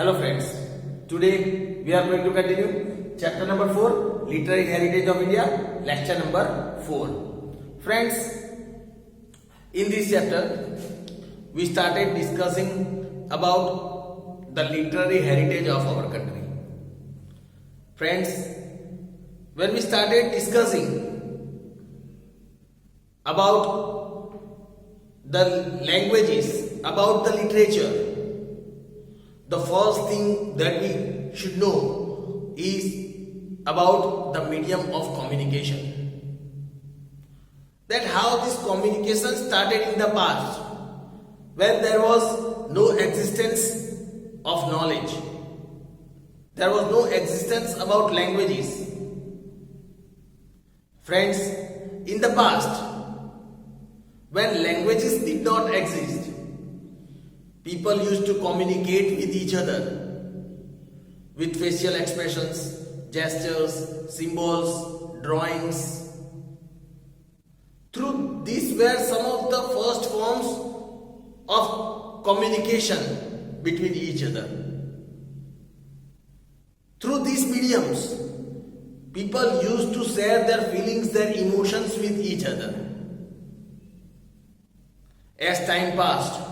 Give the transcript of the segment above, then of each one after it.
Hello friends, today we are going to continue chapter number 4, Literary Heritage of India, lecture number 4. Friends, in this chapter we started discussing about the literary heritage of our country. Friends, when we started discussing about the languages, about the literature, the first thing that we should know is about the medium of communication. That how this communication started in the past, when there was no existence of knowledge. There was no existence about languages. Friends, in the past, when languages did not exist, people used to communicate with each other with facial expressions, gestures, symbols, drawings. Through these were some of the first forms of communication between each other. Through these mediums, people used to share their feelings, their emotions with each other. As time passed,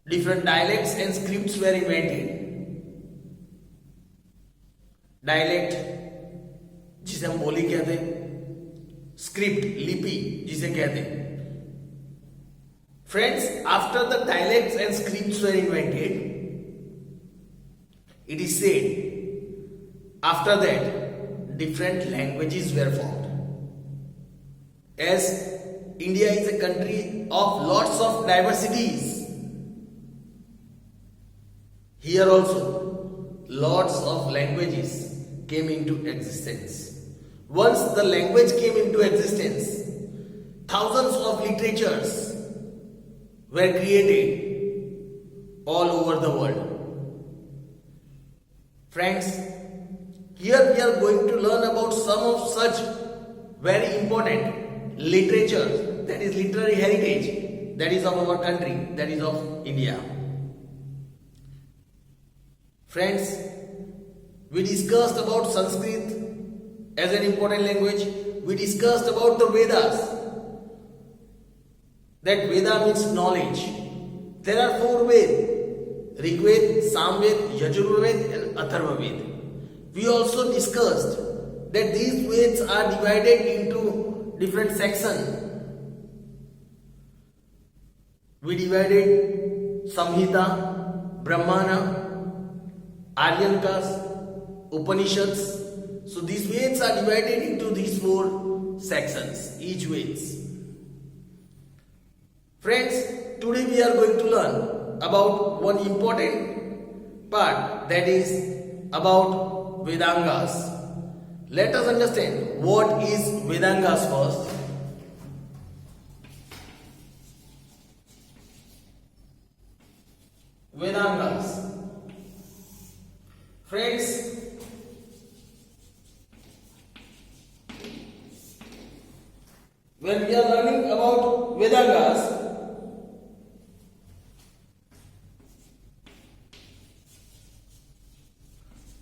different dialects and scripts were invented. Dialect जिसे हम बोली कहते हैं, script लिपि जिसे कहते हैं. Friends, after the dialects and scripts were invented, it is said after that different languages were formed. As India is a country of lots of diversities, here also lots of languages came into existence. Once the language came into existence, thousands of literatures were created all over the world. Friends, here we are going to learn about some of such very important literature, that is literary heritage, that is of our country, that is of India. Friends, we discussed about Sanskrit as an important language. We discussed about the Vedas. That Veda means knowledge. There are 4 Vedas: Rig Veda, Sam Veda, Yajur Veda and Atharva Veda. We also discussed that these Vedas are divided into different sections. We divided Samhita, Brahmana, Aryankas, Upanishads. So these Vedas are divided into these 4 sections, each Vedas. Friends, today we are going to learn about one important part, that is about Vedangas. Let us understand what is Vedangas first. Vedangas. Friends, when we are learning about Vedangas,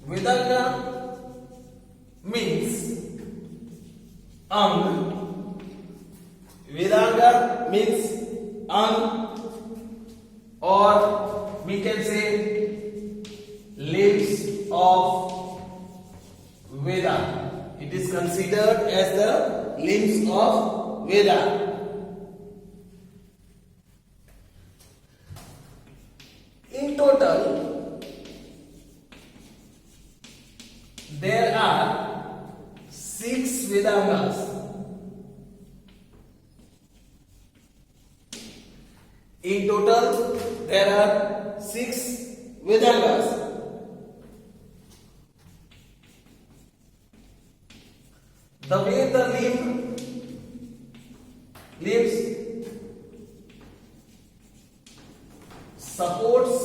Vedanga means ang. Vedanga means ang, or we can say limbs of Veda. It is considered as the limbs of Veda. In total, there are 6 Vedangas. In total, there are 6 Vedangas. The way the limbs supports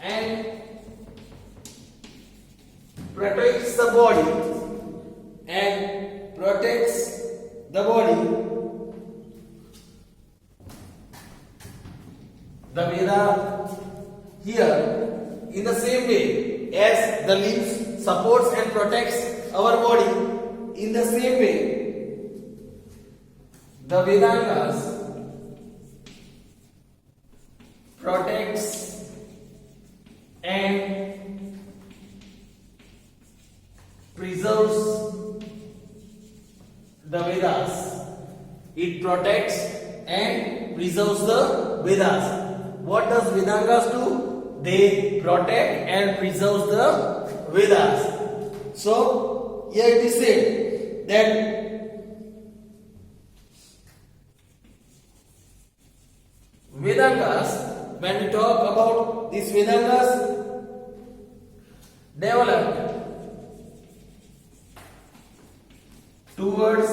and protects the body and protects the body in the same way as the leaves supports and protects our body, in the same way the Vedangas protects and preserves the Vedas. It protects and preserves the Vedas. What does Vedangas do? They protect and preserve the Vedas. So here it is said that Vedangas, when we talk about these Vedangas, developed towards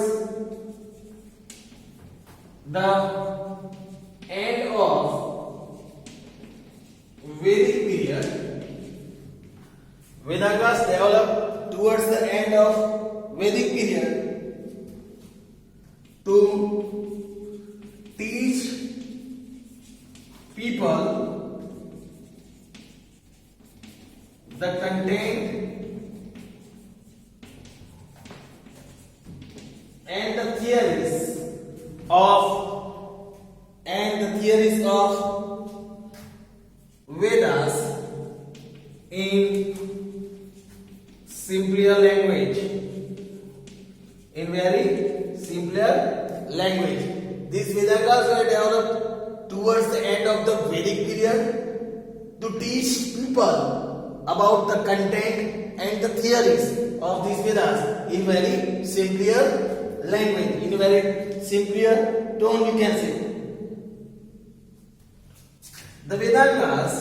the end of Vedic period. Vedangas developed towards the end of Vedic period to teach people the content and the theories of Vedas in simpler language, in very simpler language. These Vedangas were developed towards the end of the Vedic period to teach people about the content and the theories of these Vedas in very simpler language, in very simpler tone, you can say. The Vedangas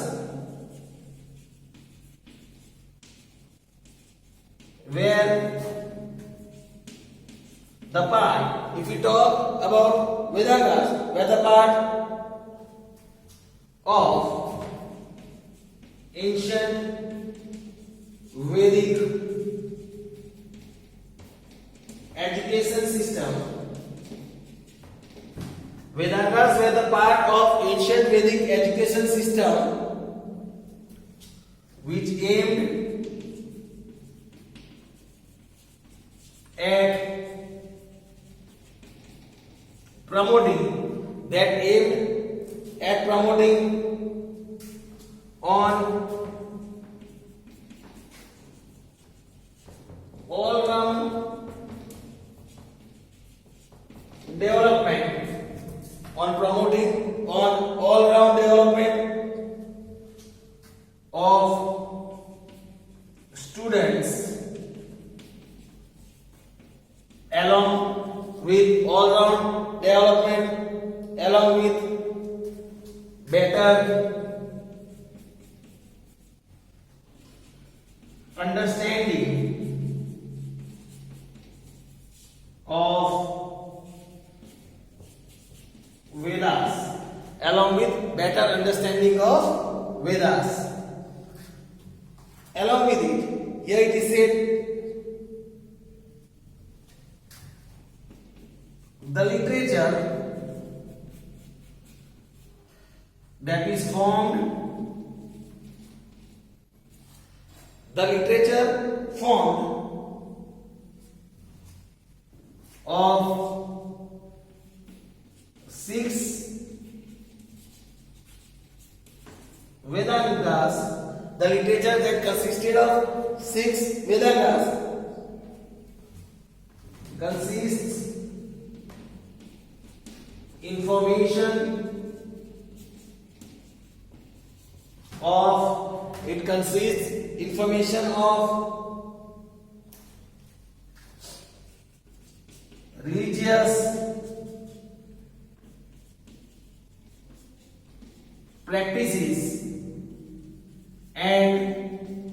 where the part, if we talk about Vedangas, where the part of ancient Vedic education system, Vedangas were the part of ancient Vedic education system which aimed at promoting on all-round development, of students along with all-round development, along with better understanding of Vedas, along with better understanding of Vedas. Along with it, here it is said, the literature that is formed, of 6 Vedangas, the literature that consisted of 6 Vedangas consists information of religious practices and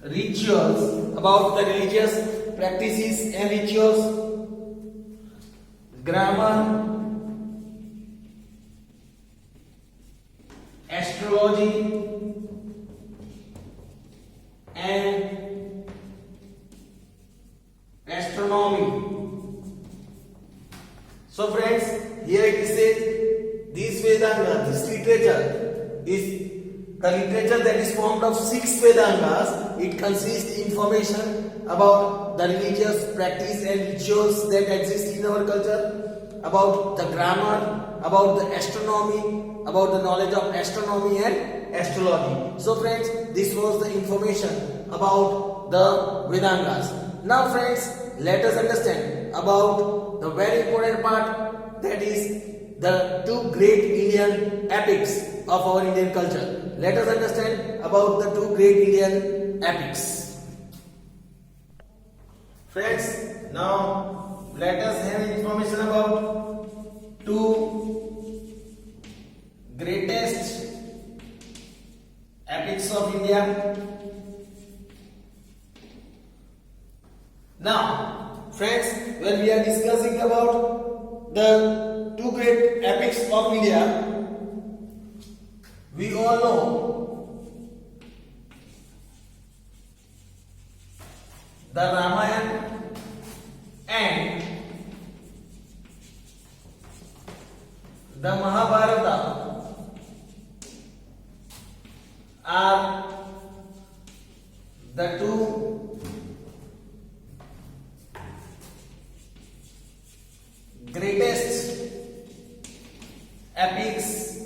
rituals, about the religious practices and rituals, grammar, astrology, and astronomy. So friends, here it is said, this Vedanta, this literature is the literature literature that is formed of 6 Vedangas. It consists information about the religious practice and rituals that exist in our culture, about the grammar, about the astronomy, about the knowledge of astronomy and astrology. So friends, this was the information about the Vedangas. Now friends, let us understand about the very important part, that is the 2 great Indian epics of our Indian culture. Let us understand about the 2 great Indian epics. Friends, now let us have information about 2 greatest epics of India. Now, friends, when we are discussing about the 2 great epics of India, we all know the Ramayana and the Mahabharata are the 2 greatest epics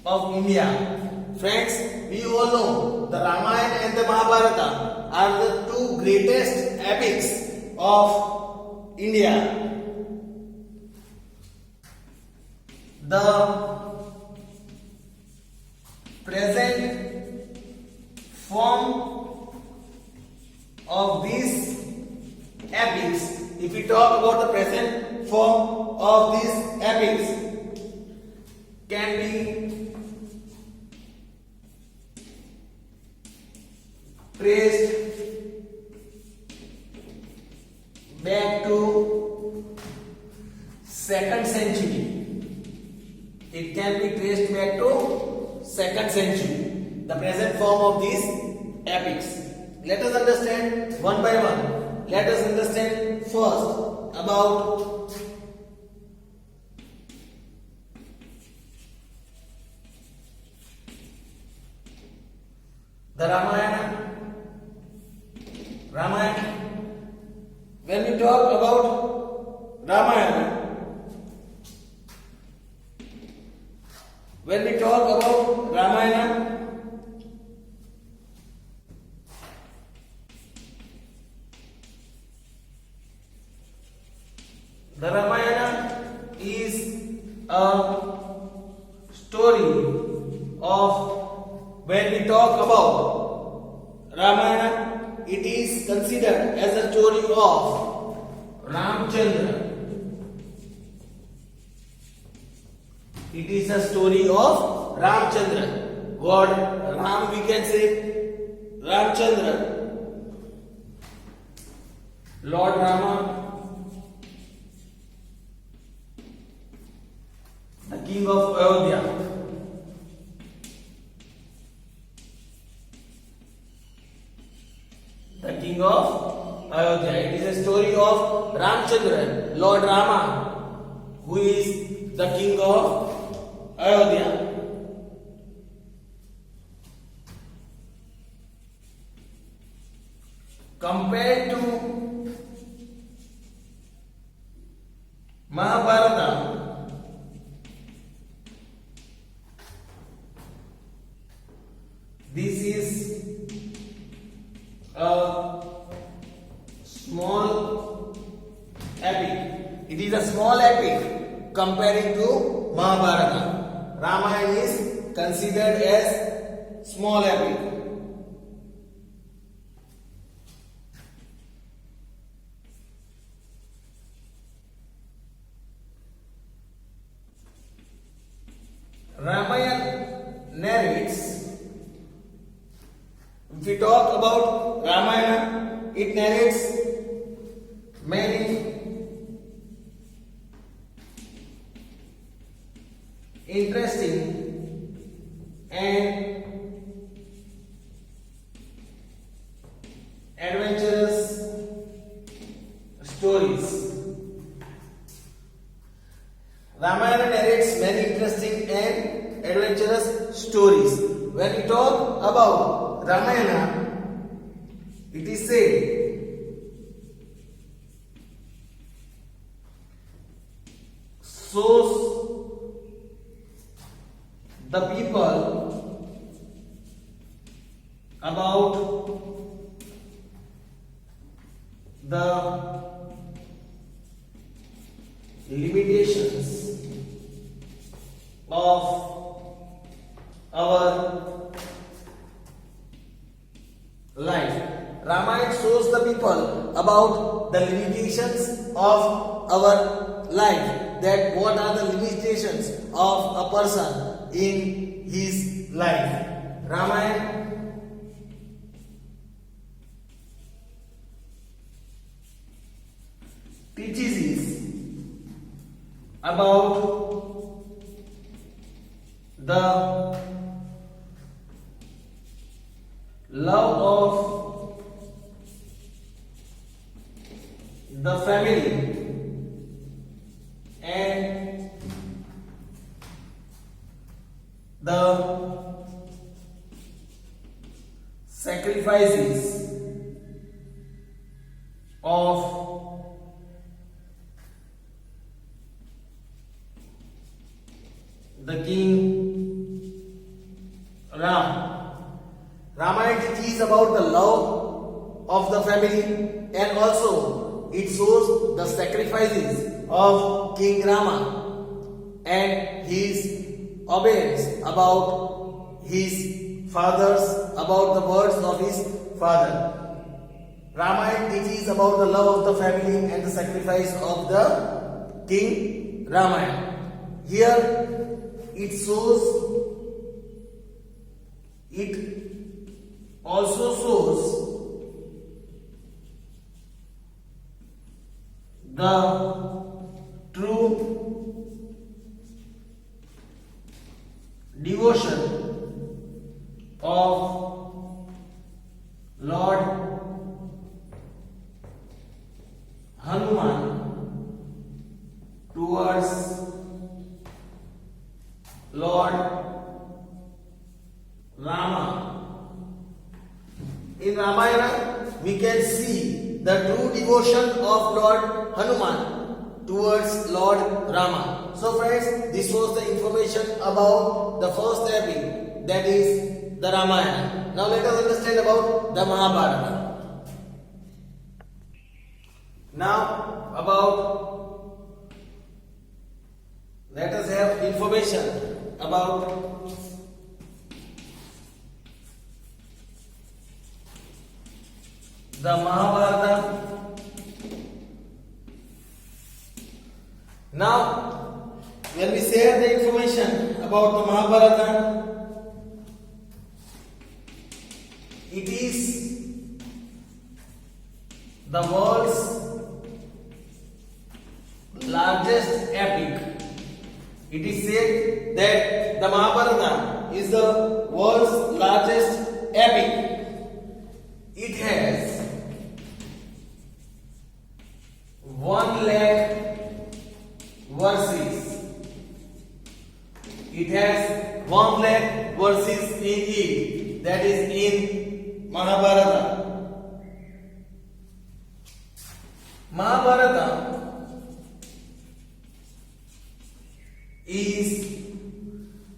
of India. Friends, we all know the Ramayana and the Mahabharata are the 2 greatest epics of India. The present form of these epics, if we talk about the present form of these epics, can be traced back to 2nd century. It can be traced back to 2nd century, the present form of these epics. Let us understand one by one. Let us understand first about the Ramayana. When we talk about Ramayana, the Ramayana is a story of, when we talk about Ramayana, it is considered as a story of Ramchandra. It is a story of Ramchandra. God Ram, we can say Ramchandra, Lord Rama, the king of Ayodhya. The king of Ayodhya. It is a story of Ramchandra, Lord Rama, who is the king of Ayodhya. Compared to Mahabharata, this is a small epic. It is a small epic comparing to Mahabharata. Ramayana is considered as small epic. Ramayana narrates, if we talk about Ramayana, it narrates many interesting and adventurous stories. Ramayana narrates many interesting and adventurous stories. stories. When we talk about Ramayana, it is said shows the people about the limitations of our life. Ramayana shows the people about the limitations of our life. That what are the limitations of a person in his life. Ramayana teaches us about the love of the family and the sacrifices of the king Ram. Ramayana teaches about the love of the family and also it shows the sacrifices of King Rama and his obedience about his fathers, about the words of his father. Ramayana teaches about the love of the family and the sacrifice of the King Rama. Here it also shows the true devotion of Lord Hanuman towards Lord Rama. In Ramayana, we can see the true devotion of Lord Hanuman towards Lord Rama. So friends, this was the information about the first epic, that is the Ramayana. Now let us understand about the Mahabharata. Let us have information about the Mahabharata. Now, when we share the information about the Mahabharata, it is the world's largest epic. It is said that the Mahabharata is the world's largest epic. It has 1 lakh verses. It has 1 lakh verses in it. That is in Mahabharata. Mahabharata is,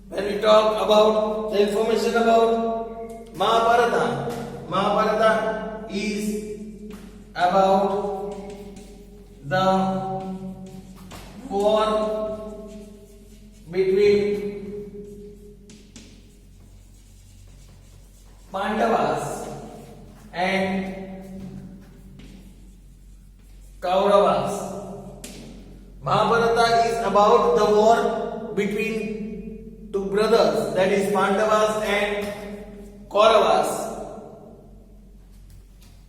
when we talk about the information about Mahabharata is about the war between Pandavas and Kauravas. Mahabharata is about the war between two brothers, that is Pandavas and Kauravas.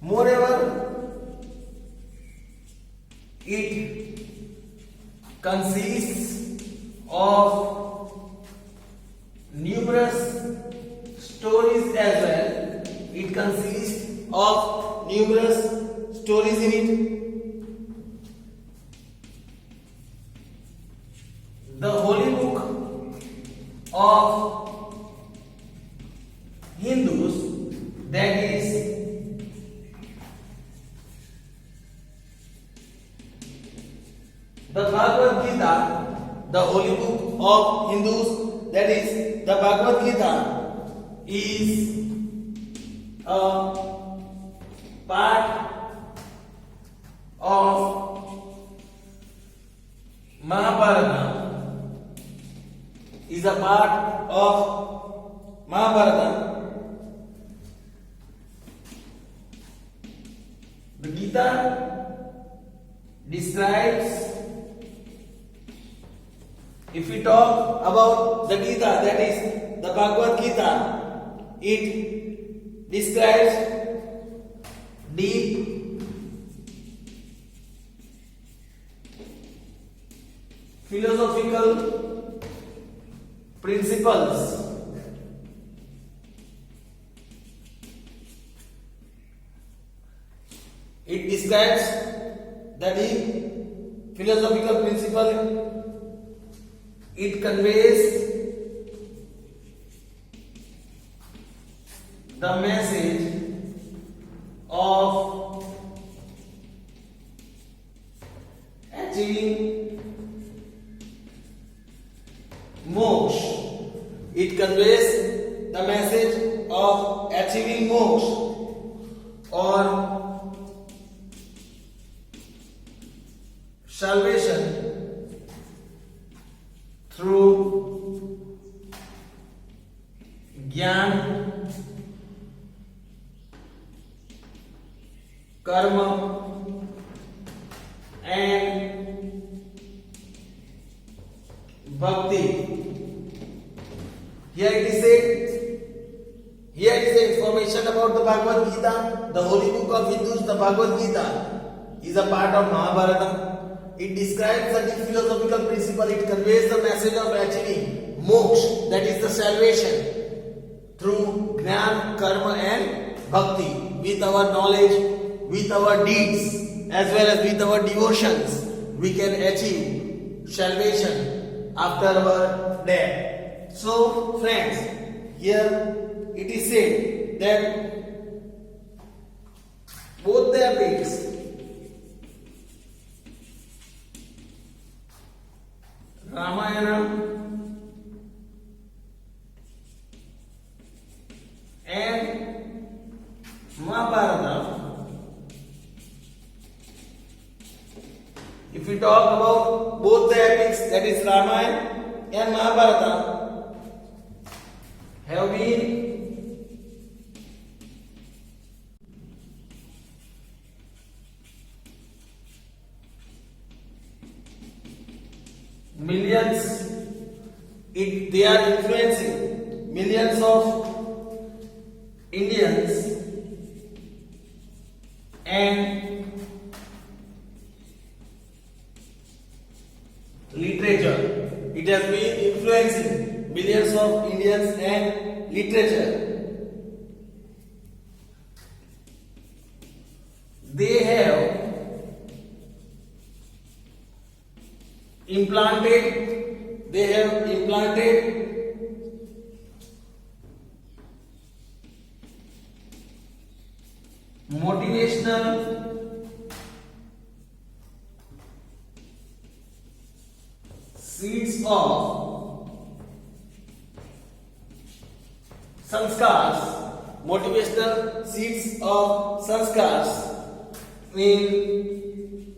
Moreover, it consists of numerous stories as well. It consists of numerous stories in it. The holy book of Hindus, that is the Bhagavad Gita, the holy book of Hindus, that is the Bhagavad Gita, is a part of Mahabharata, is a part of Mahabharata. The Gita describes, if we talk about the Gita, that is the Bhagavad Gita, it describes deep philosophical principles. It describes the deep philosophical principle. It conveys the message of achieving moksha. It conveys the message of achieving moksha or salvation through jnana, karma and bhakti. Here it is said, here is the information about the Bhagavad Gita, the holy book of Hindus. The Bhagavad Gita is a part of Mahabharata. It describes the deep philosophical principle. It conveys the message of achieving moksha, that is the salvation, through jnana, karma and bhakti. With our knowledge, with our deeds, as well as with our devotions, we can achieve salvation after our death. So, friends, here it is said that both the epics, Ramayana and Mahabharata, if we talk about both the epics, that is Ramayana and Mahabharata, have been millions, they are influencing millions of Indians and literature. It has been influencing millions of Indians and literature. They have implanted motivational seeds of sanskars, motivational seeds of sanskars in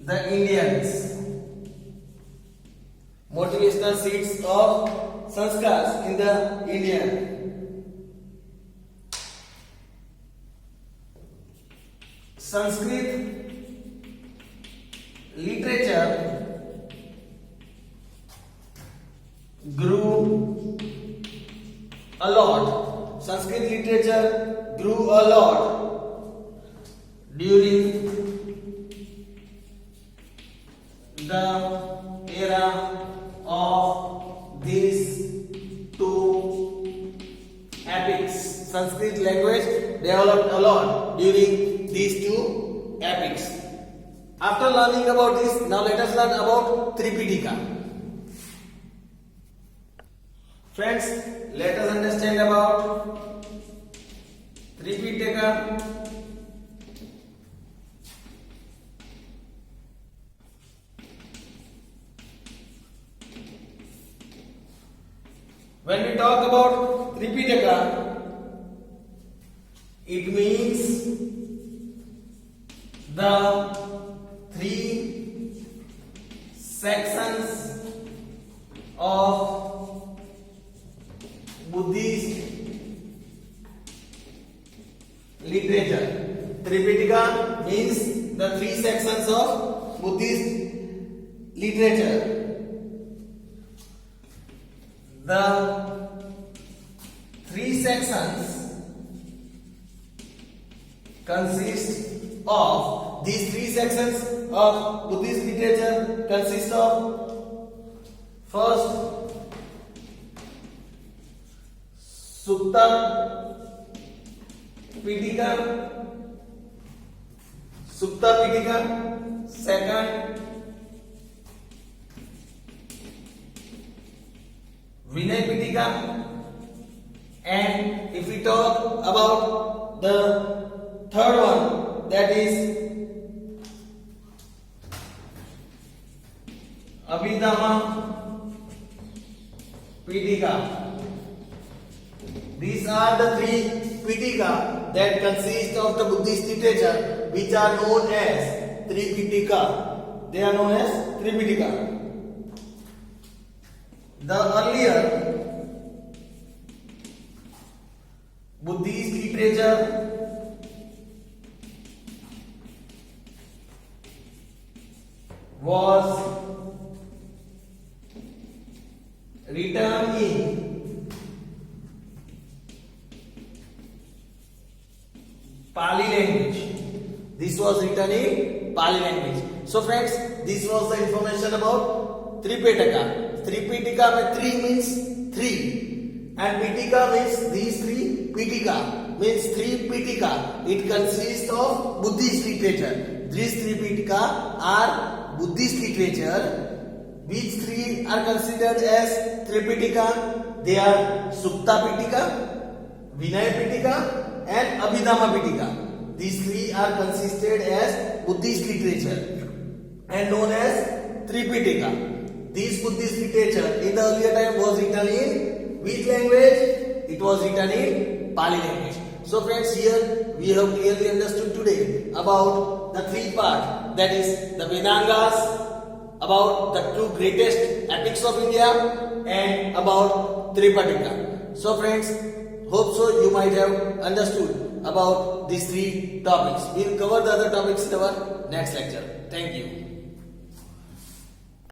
the Indians. Motivational seeds of sanskars in the Indian. Sanskrit literature grew a lot. Sanskrit literature grew a lot during the era of these two epics. Sanskrit language developed a lot during these two epics. After learning about this, now let us learn about Tripitaka. Friends, let us understand about Tripitaka. When we talk about Tripitaka, it means the three sections of Buddhist literature. Tripitaka means the three sections of Buddhist literature. The three sections consist of these three sections of Buddhist literature consist of first Sutta Pitaka, second Vinay Pitaka, and if we talk about the third one, that is Abhidhamma Pitaka. These are the three Pitaka that consist of the Buddhist literature, which are known as Tripitaka. They are known as Tripitaka. The earlier Buddhist literature was written in Pali language. This was written in Pali language. So friends, this was the information about Tripitaka. Tripitaka में three means three, and Pitaka means these three. Pitaka means three Pitaka. It consists of Buddhist literature. These three Pitaka are Buddhist literature. Which three are considered as Tripitaka? They are Sutta Pitaka, Vinaya Pitaka, and Abhidhamma Pitaka. These three are consisted as Buddhist literature and known as Tripitaka. This Buddhist literature in the earlier time was written in which language? It was written in Pali language. So friends, here we have clearly understood today about the three parts, that is the Vedangas, about the two greatest epics of India, and about Tripitaka. So friends, hope so you might have understood about these three topics. We will cover the other topics in our next lecture. Thank you.